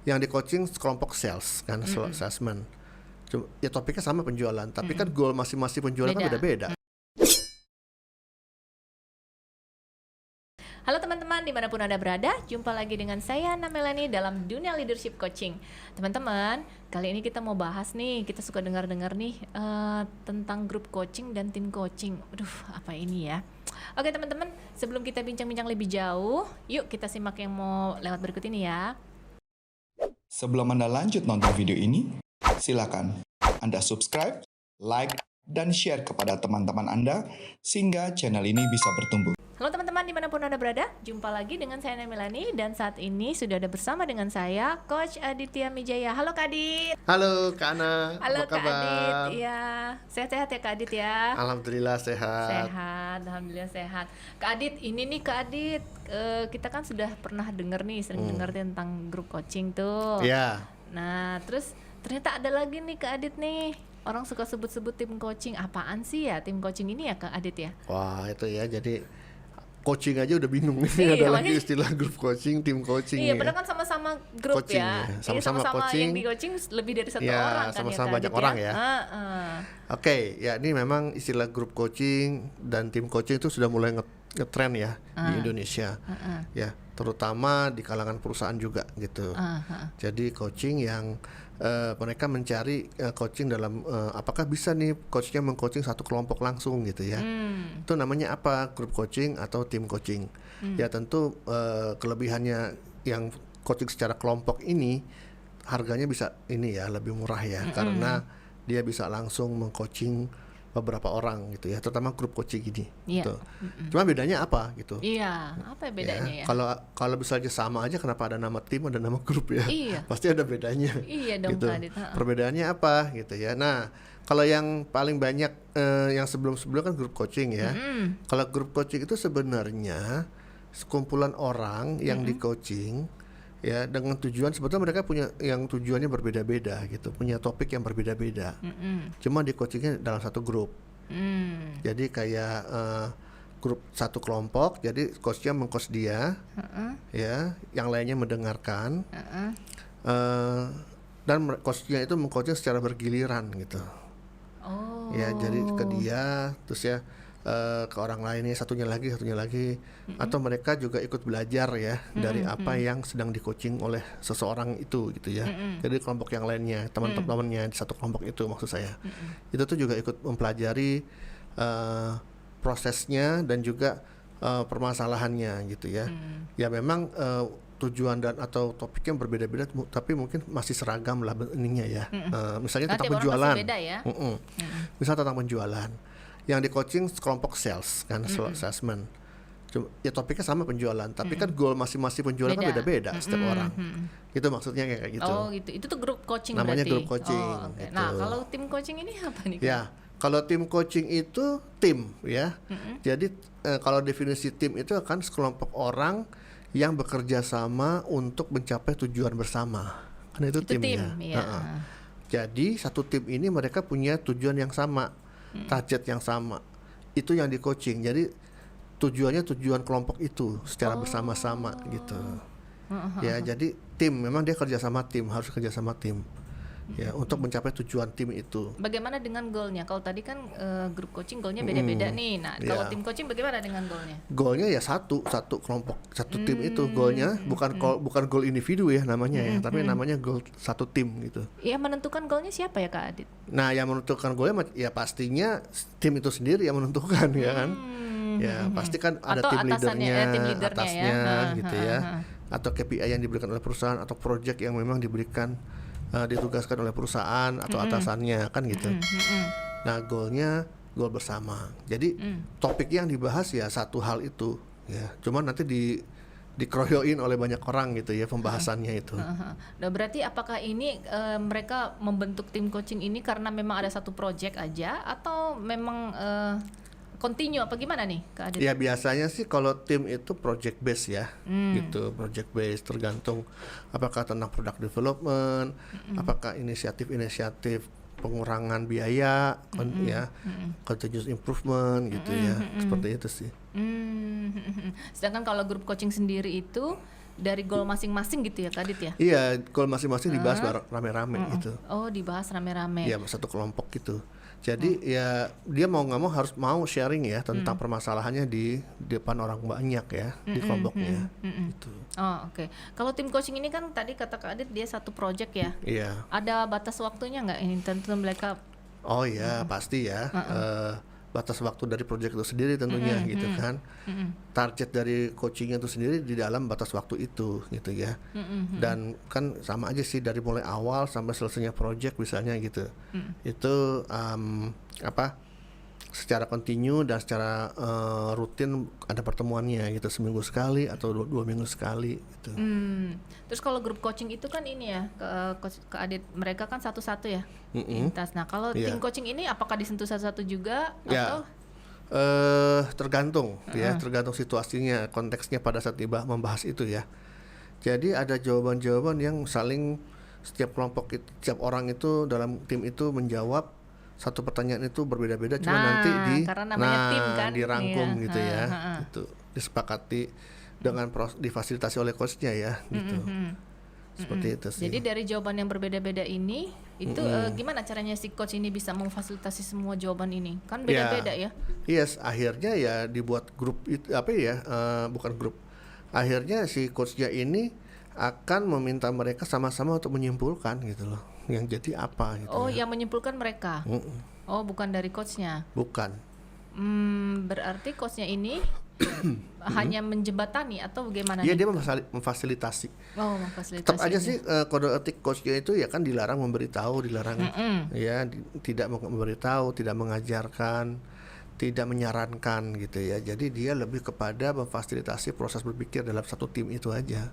yang di coaching kelompok sales kan, salesman. Ya topiknya sama penjualan, tapi kan goal masing-masing penjualan kan beda-beda. Halo teman-teman, dimanapun Anda berada, jumpa lagi dengan saya, Ana Melani, dalam Dunia Leadership Coaching. Teman-teman, kali ini kita mau bahas nih, kita suka dengar-dengar nih tentang grup coaching dan tim coaching. Aduh, apa ini ya? Oke teman-teman, sebelum kita bincang-bincang lebih jauh, yuk kita simak yang mau lewat berikut ini ya. Sebelum Anda lanjut nonton video ini, silakan Anda subscribe, like, dan share kepada teman-teman Anda sehingga channel ini bisa bertumbuh. Halo teman-teman, dimanapun Anda berada, jumpa lagi dengan saya Ana Melani, dan saat ini sudah ada bersama dengan saya Coach Aditya Mijaya. Halo Kak Adit. Halo Kak Ana, Halo apa Kak kabar? Adit, iya sehat-sehat ya Kak Adit ya? Alhamdulillah sehat. Sehat, alhamdulillah sehat. Kak Adit, ini nih Kak Adit, kita kan sudah pernah dengar nih, sering dengar tentang grup coaching tuh. Iya. Nah, terus ternyata ada lagi nih Kak Adit nih, orang suka sebut-sebut tim coaching. Apaan sih ya tim coaching ini ya Kak Adit ya? Wah itu ya, jadi coaching aja udah bingung nih. Iya, ada lagi makanya- istilah grup coaching, tim coaching. Iya, ya. padahal kan sama-sama grup Coaching, ya. ya. Iya, Sama-sama coaching. yang di coaching lebih dari satu Ya, orang kan sama-sama ya Kak banyak Adit orang ya. Heeh. Oke, ya ini memang istilah grup coaching dan tim coaching itu sudah mulai ngetren ya di Indonesia. Ya, terutama di kalangan perusahaan juga gitu. Jadi coaching yang mereka mencari coaching dalam apakah bisa nih coachnya mengcoaching satu kelompok langsung gitu ya. Itu namanya apa? Grup coaching atau tim coaching. Ya tentu kelebihannya yang coaching secara kelompok ini harganya bisa ini ya lebih murah ya, karena dia bisa langsung mengcoaching beberapa orang gitu ya, terutama grup coaching ini. Iya. Gitu. Cuma bedanya apa gitu? Iya, apa ya bedanya ya? Kalau bisa aja sama aja, kenapa ada nama tim, ada nama grup ya? Iya. Pasti ada bedanya. Iya dong gitu. Kak Adit. Perbedaannya apa gitu ya? Nah, kalau yang paling banyak yang sebelum-sebelum kan grup coaching ya. Kalau grup coaching itu sebenarnya sekumpulan orang yang di coaching ya, dengan tujuan sebetulnya mereka punya yang tujuannya berbeda-beda gitu, punya topik yang berbeda-beda. Cuma di coachingnya dalam satu grup. Jadi kayak grup satu kelompok, jadi coachnya mengcoach dia, ya, yang lainnya mendengarkan, dan coachnya itu mengcoachnya secara bergiliran gitu. Oh. Ya, jadi ke dia, terus ya ke orang lainnya, satunya lagi, atau mereka juga ikut belajar ya dari apa yang sedang di coaching oleh seseorang itu gitu ya. Jadi kelompok yang lainnya, teman-temannya di satu kelompok itu maksud saya, itu tuh juga ikut mempelajari prosesnya dan juga permasalahannya gitu ya. Ya memang tujuan dan atau topiknya berbeda-beda, tapi mungkin masih seragam lah ininya ya. Misalnya tentang Tiap orang penjualan. pasti beda ya. Misal tentang penjualan, yang di coaching kelompok sales kan, salesman. Ya topiknya sama penjualan, tapi kan goal masing-masing penjualan kan beda-beda setiap orang. Itu maksudnya kayak gitu. Oh gitu, itu tuh grup coaching Namanya berarti? grup coaching, Oh, oke. gitu. Nah kalau tim coaching ini apa nih Kak? Ya, kalau tim coaching itu tim ya. Jadi kalau definisi tim itu akan sekelompok orang yang bekerja sama untuk mencapai tujuan bersama. Kan itu Itu tim, timnya. ya. Jadi satu tim ini mereka punya tujuan yang sama, target yang sama. Itu yang di coaching. Jadi tujuannya tujuan kelompok itu secara bersama-sama gitu. Ya, jadi tim memang dia kerja sama tim, harus kerja sama tim. Ya, untuk mencapai tujuan tim itu. Bagaimana dengan goalnya? Kalau tadi kan grup coaching goalnya beda-beda nih. Nah kalau Ya. tim coaching bagaimana dengan goalnya? Goalnya ya satu kelompok, satu tim itu goalnya, bukan goal individu ya namanya ya, tapi namanya goal satu tim gitu. Ya menentukan goalnya siapa ya Kak Adit? Nah, yang menentukan goalnya ya pastinya tim itu sendiri yang menentukan ya kan. Ya pasti kan ada Atau tim atasannya, leadernya, tim leadernya atasnya ya. gitu ya, atau KPI yang diberikan oleh perusahaan, atau project yang memang diberikan ditugaskan oleh perusahaan atau atasannya kan gitu. Nah, goalnya goal bersama. Jadi topik yang dibahas ya satu hal itu ya. Cuman nanti dikeroyokin oleh banyak orang gitu ya pembahasannya itu. Nah berarti apakah ini mereka membentuk tim coaching ini karena memang ada satu project aja atau memang continue apa gimana nih Kak Adit? Ya biasanya sih kalau tim itu project base ya, gitu, project base, tergantung apakah tentang product development, apakah inisiatif pengurangan biaya, ya, continuous improvement gitu ya, seperti itu sih. Sedangkan kalau grup coaching sendiri itu dari goal masing-masing gitu ya Kak Adit ya? Iya, goal masing-masing dibahas rame-rame gitu. Oh, dibahas rame-rame. Iya, satu kelompok gitu. Jadi ya dia mau nggak mau harus mau sharing ya tentang permasalahannya di depan orang banyak ya di kelompoknya. Gitu. Oh, oke. Kalau tim coaching ini kan tadi kata Kak Adit dia satu project ya. Iya. Ada batas waktunya nggak ini tentu mereka? Oh iya, pasti ya. Batas waktu dari proyek itu sendiri tentunya gitu kan. Target dari coachingnya itu sendiri di dalam batas waktu itu gitu ya. Dan kan sama aja sih dari mulai awal sampai selesainya proyek misalnya gitu. Itu secara kontinu dan secara rutin ada pertemuannya gitu, seminggu sekali atau dua minggu sekali gitu. Terus kalau grup coaching itu kan ini ya ke Adit mereka kan satu-satu ya lintas. Nah kalau tim coaching ini apakah disentuh satu-satu juga Ya. atau? Tergantung ya, tergantung situasinya, konteksnya pada saat membahas itu ya. Jadi ada jawaban-jawaban yang saling setiap kelompok itu, setiap orang itu dalam tim itu menjawab satu pertanyaan itu berbeda-beda, cuma nanti karena namanya tim kan, dirangkum iya. gitu ya, gitu disepakati dengan difasilitasi oleh coachnya ya, gitu. Seperti itu sih. Jadi dari jawaban yang berbeda-beda ini itu gimana caranya si coach ini bisa memfasilitasi semua jawaban ini? Kan beda-beda ya? Yes, akhirnya ya dibuat grup itu bukan grup. Akhirnya si coachnya ini akan meminta mereka sama-sama untuk menyimpulkan gitu loh. Yang jadi apa gitu. Oh, yang menyimpulkan mereka. Oh, bukan dari coachnya. Bukan. Berarti coachnya ini hanya menjembatani atau bagaimana? Iya, nih? dia memfasilitasi. Oh, memfasilitasi. Tetap aja ini. sih kode etik coachnya itu ya kan dilarang memberitahu, dilarang ya tidak memberitahu, tidak mengajarkan, tidak menyarankan gitu ya. Jadi dia lebih kepada memfasilitasi proses berpikir dalam satu tim itu aja.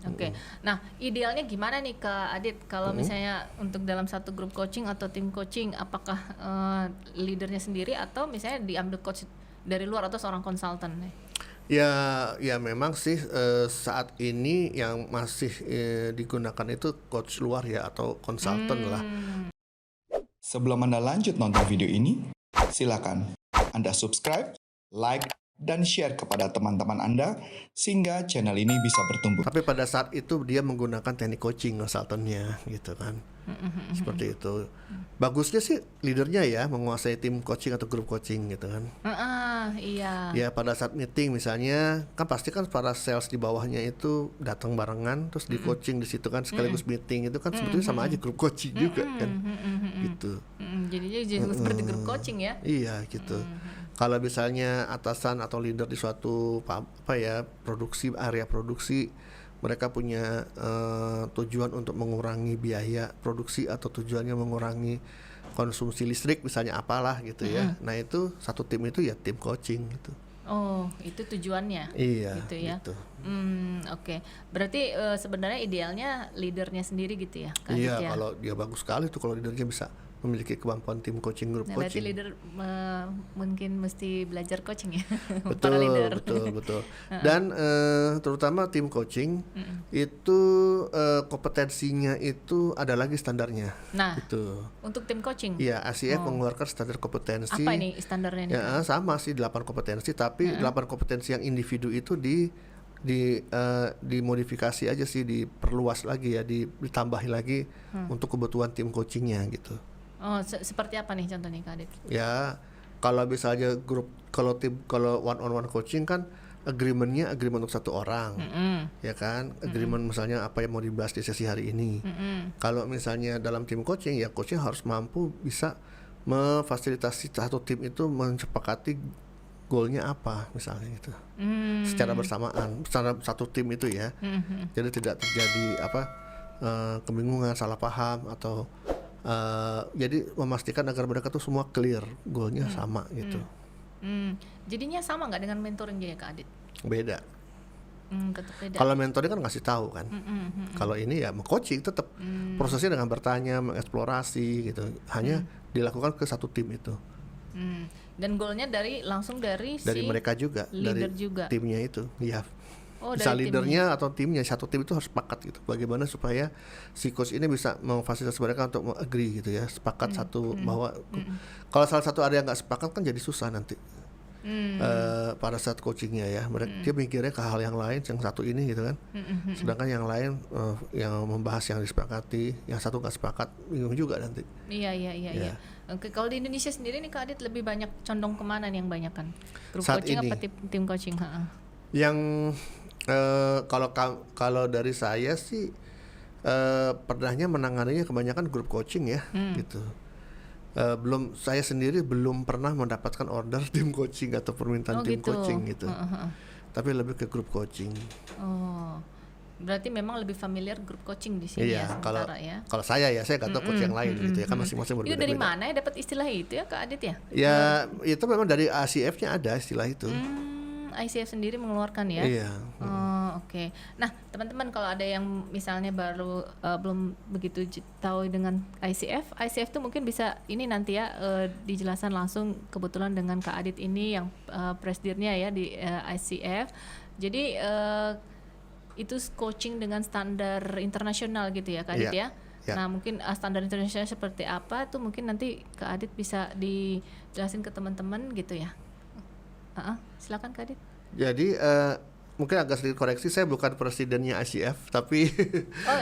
Oke. Nah, idealnya gimana nih Kak Adit kalau misalnya untuk dalam satu grup coaching atau tim coaching, apakah leadernya sendiri atau misalnya diambil coach dari luar atau seorang konsultan? Ya memang sih saat ini yang masih digunakan itu coach luar ya atau konsultan lah. Sebelum Anda lanjut nonton video ini, silakan Anda subscribe, like, dan share kepada teman-teman Anda sehingga channel ini bisa bertumbuh. Tapi pada saat itu dia menggunakan teknik coaching konsultannya gitu kan. Seperti itu. Bagusnya sih leadernya ya menguasai tim coaching atau grup coaching gitu kan. Iya. Ya pada saat meeting misalnya kan pasti kan para sales di bawahnya itu datang barengan terus di coaching di situ kan sekaligus meeting itu kan sebetulnya sama aja grup coaching juga kan. Gitu. Jadinya seperti grup coaching ya. Iya gitu. Kalau misalnya atasan atau leader di suatu area produksi, mereka punya tujuan untuk mengurangi biaya produksi atau tujuannya mengurangi konsumsi listrik misalnya apalah gitu ya. Nah itu satu tim itu ya tim coaching gitu. Oh, itu tujuannya. Iya. Gitu ya. Gitu. Oke. Berarti sebenarnya idealnya leadernya sendiri gitu ya, Kak Iya, Adit ya? kalau dia bagus sekali tuh kalau leadernya bisa memiliki kemampuan tim coaching, grup Nah, berarti coaching. leader mungkin mesti belajar coaching ya. Para Betul, leader. betul. Dan terutama tim coaching itu kompetensinya itu ada lagi standarnya. Nah, Gitu. untuk tim coaching. Iya, ACF mengeluarkan standar kompetensi. Apa ini standarnya nih? Ya, sama sih 8 kompetensi, tapi 8 kompetensi yang individu itu dimodifikasi aja sih, diperluas lagi ya, ditambahin lagi untuk kebutuhan tim coachingnya gitu. Oh, seperti apa nih contohnya Kak Adit? Ya, kalau misalnya kalau one on one coaching kan agreement untuk satu orang, ya kan, agreement misalnya apa yang mau dibahas di sesi hari ini. Kalau misalnya dalam tim coaching ya coaching harus mampu bisa memfasilitasi satu tim itu mencepakati goalnya apa misalnya gitu, secara bersamaan, secara satu tim itu ya. Jadi tidak terjadi kebingungan, salah paham atau jadi memastikan agar mereka tuh semua clear goalnya sama gitu. Jadinya sama nggak dengan mentoring ya Kak Adit? Beda. Tetap beda. Kalau mentoring kan ngasih tahu kan. Kalau ini ya coaching tetap prosesnya dengan bertanya, mengeksplorasi gitu. Hanya dilakukan ke satu tim itu. Dan goalnya langsung dari si mereka juga, leader dari juga. timnya itu. Iya. Oh, Bisa dari leadernya atau timnya, satu tim itu harus sepakat gitu. Bagaimana supaya si coach ini bisa memfasilitasi mereka untuk agree gitu ya, sepakat satu bahwa kalau salah satu ada yang nggak sepakat kan jadi susah nanti. pada saat coachingnya ya. Dia mikirnya ke hal yang lain, yang satu ini gitu kan. Sedangkan yang lain yang membahas yang disepakati, yang satu nggak sepakat, bingung juga nanti. Iya. Oke, kalau di Indonesia sendiri nih Kak Adit lebih banyak condong kemana nih yang banyak kan? Grup Saat coaching ini. apa tim coaching? Yang kalau dari saya sih pernahnya menanganinya kebanyakan grup coaching ya, gitu. Saya sendiri belum pernah mendapatkan order tim coaching atau permintaan tim gitu. coaching gitu. Tapi lebih ke grup coaching. Oh, berarti memang lebih familiar grup coaching di sini ya sementara ya. Kalau saya nggak tahu coach yang lain gitu ya, kan masing-masing berbeda-beda. Itu dari mana ya dapat istilah itu ya Kak Adit ya? Ya itu memang dari ACF-nya ada istilah itu. ICF sendiri mengeluarkan ya. Iya. Oke. Nah teman-teman kalau ada yang misalnya baru belum begitu tahu dengan ICF tuh mungkin bisa ini nanti ya dijelaskan langsung kebetulan dengan Kak Adit ini yang presidennya ya di ICF. Jadi itu coaching dengan standar internasional gitu ya Kak Adit ya. Nah mungkin standar internasional seperti apa tuh mungkin nanti Kak Adit bisa dijelasin ke teman-teman gitu ya. Silakan Kak Adit. Jadi mungkin agak sedikit koreksi, saya bukan presidennya ICF, tapi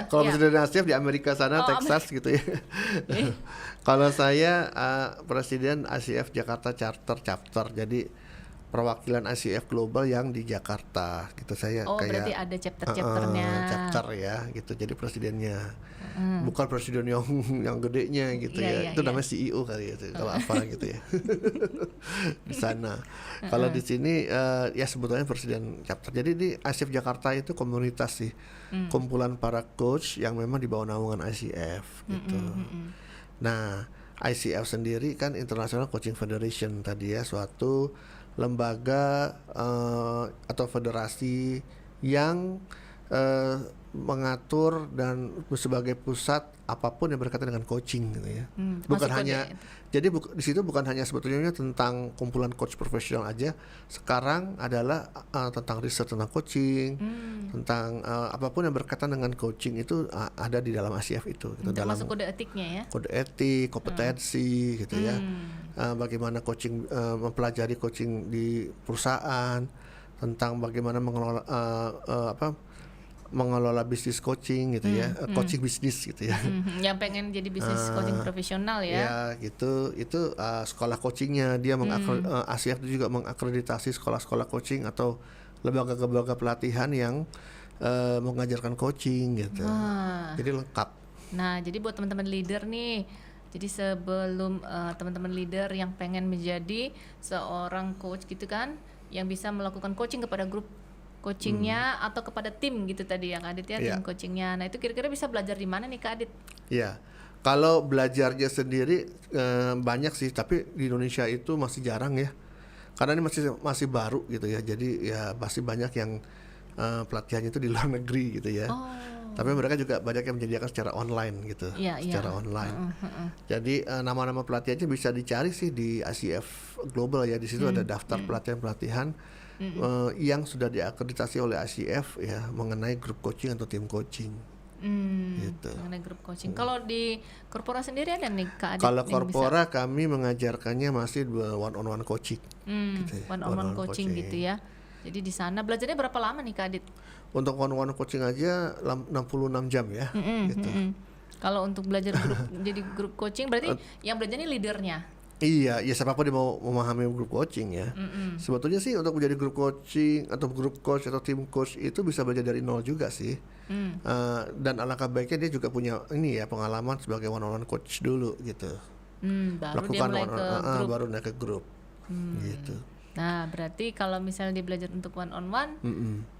kalau presiden ICF di Amerika sana, Texas gitu ya. Kalau saya presiden ICF Jakarta Chapter, jadi perwakilan ICF Global yang di Jakarta gitu. Saya kayak berarti ada chapter-chapternya. Chapter ya gitu, jadi presidennya. Bukan presiden yang gedenya gitu ya. Itu namanya CEO kali ya, kalau apa gitu ya. Di sana. Kalau di sini ya sebetulnya presiden chapter. Jadi di ICF Jakarta itu komunitas sih. Kumpulan para coach yang memang di bawah naungan ICF gitu. Nah, ICF sendiri kan International Coaching Federation tadi ya, suatu lembaga atau federasi yang mengatur dan sebagai pusat apapun yang berkaitan dengan coaching gitu ya. Bukan hanya jadi di situ bukan hanya sebetulnya tentang kumpulan coach profesional aja. Sekarang adalah tentang riset tentang coaching, tentang apapun yang berkaitan dengan coaching itu ada di dalam ICF itu gitu. Dalam kode etiknya ya. Kode etik, kompetensi gitu ya. Bagaimana coaching mempelajari coaching di perusahaan, tentang bagaimana mengelola bisnis coaching gitu ya, coaching bisnis gitu ya. Yang pengen jadi bisnis coaching profesional ya. Ya gitu, itu sekolah coachingnya dia ACF itu juga mengakreditasi sekolah-sekolah coaching atau lembaga-lembaga pelatihan yang mengajarkan coaching gitu. Jadi lengkap. Nah jadi buat teman-teman leader nih, jadi sebelum teman-teman leader yang pengen menjadi seorang coach gitu kan, yang bisa melakukan coaching kepada grup coachingnya atau kepada tim gitu tadi yang Adit ya, tim coachingnya. Nah itu kira-kira bisa belajar di mana nih Kak Adit? Iya, kalau belajarnya sendiri banyak sih, tapi di Indonesia itu masih jarang ya, karena ini masih baru gitu ya. Jadi ya masih banyak yang pelatihannya itu di luar negeri gitu ya. Tapi mereka juga banyak yang menyediakan secara online gitu, secara online. Jadi nama-nama pelatihannya bisa dicari sih di ICF Global ya. Di situ ada daftar pelatihan-pelatihan yang sudah diakreditasi oleh ICF ya mengenai grup coaching atau tim coaching. Gitu. Mengenai grup coaching. Kalau di Korpora sendiri ada nih Kak Adit? Kalau Korpora kami mengajarkannya masih one-on-one coaching. Gitu ya. One-on-one coaching gitu ya. Jadi di sana belajarnya berapa lama nih Kak Adit? Untuk one-on-one coaching aja 66 jam ya. Gitu. Kalau untuk belajar jadi grup coaching berarti yang belajar ini leadernya? Iya, ya siapapun yang mau memahami grup coaching ya. Sebetulnya sih untuk menjadi grup coaching atau grup coach atau tim coach itu bisa belajar dari nol juga sih. Dan alangkah baiknya dia juga punya ini ya pengalaman sebagai one-on-one coach dulu gitu. Baru dia mulai ke grup. Baru naik ke grup. Gitu. Nah, berarti kalau misalnya dia belajar untuk one on one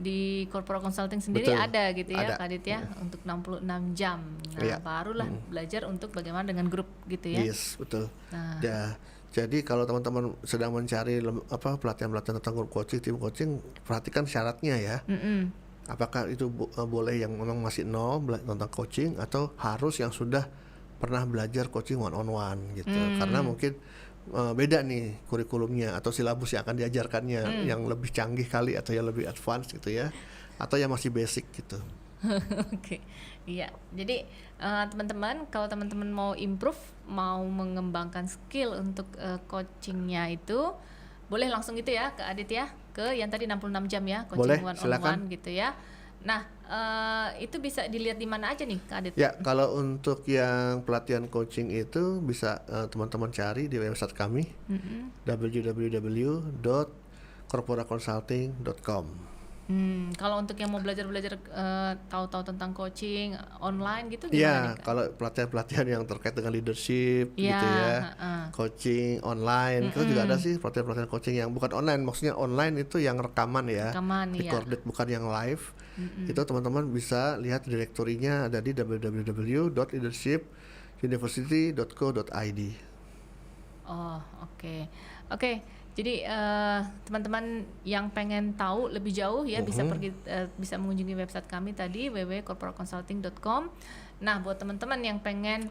di corporate consulting sendiri ada gitu ya, Kak Adit ya, untuk 66 jam. Nah, barulah belajar untuk bagaimana dengan grup gitu ya. Yes, betul. Ya, jadi kalau teman-teman sedang mencari pelatihan-pelatihan tentang grup coaching, tim coaching, perhatikan syaratnya ya. Apakah itu boleh yang memang masih nol tentang coaching atau harus yang sudah pernah belajar coaching one on one gitu. Karena mungkin beda nih kurikulumnya atau silabus yang akan diajarkannya yang lebih canggih kali atau yang lebih advance gitu ya, atau yang masih basic gitu. Oke, iya. Jadi teman-teman kalau teman-teman mau improve, mau mengembangkan skill untuk coachingnya itu boleh langsung gitu ya ke Adit ya, ke yang tadi 66 jam ya, Boleh, coaching one on silakan. one gitu ya. Nah, itu bisa dilihat di mana aja nih Kak Adit? Ya, kalau untuk yang pelatihan coaching itu bisa teman-teman cari di website kami www.corporaconsulting.com. Kalau untuk yang mau belajar-belajar tahu-tahu tentang coaching online gitu gimana nih Iya, Kak? kalau pelatihan-pelatihan yang terkait dengan leadership Iya, gitu ya, heeh. coaching online, kita juga ada sih pelatihan-pelatihan coaching yang bukan online, maksudnya online itu yang rekaman ya, Rekaman, iya. recorded bukan yang live. Itu teman-teman bisa lihat direktorinya ada di www.leadershipuniversity.co.id. Oh, oke. Oke. Jadi teman-teman yang pengen tahu lebih jauh ya bisa pergi bisa mengunjungi website kami tadi www.corporaconsulting.com. Nah, buat teman-teman yang pengen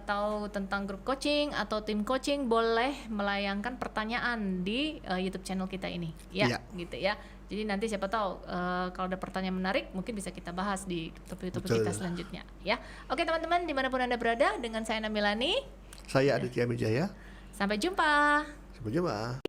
tahu tentang grup coaching atau tim coaching boleh melayangkan pertanyaan di YouTube channel kita ini ya, Iya. gitu ya. Jadi nanti siapa tahu kalau ada pertanyaan menarik mungkin bisa kita bahas di topik-topik Betul. kita selanjutnya ya. Oke teman-teman dimanapun Anda berada dengan saya Namilani. Saya Aditya Mijaya. Sampai jumpa. Sampai jumpa.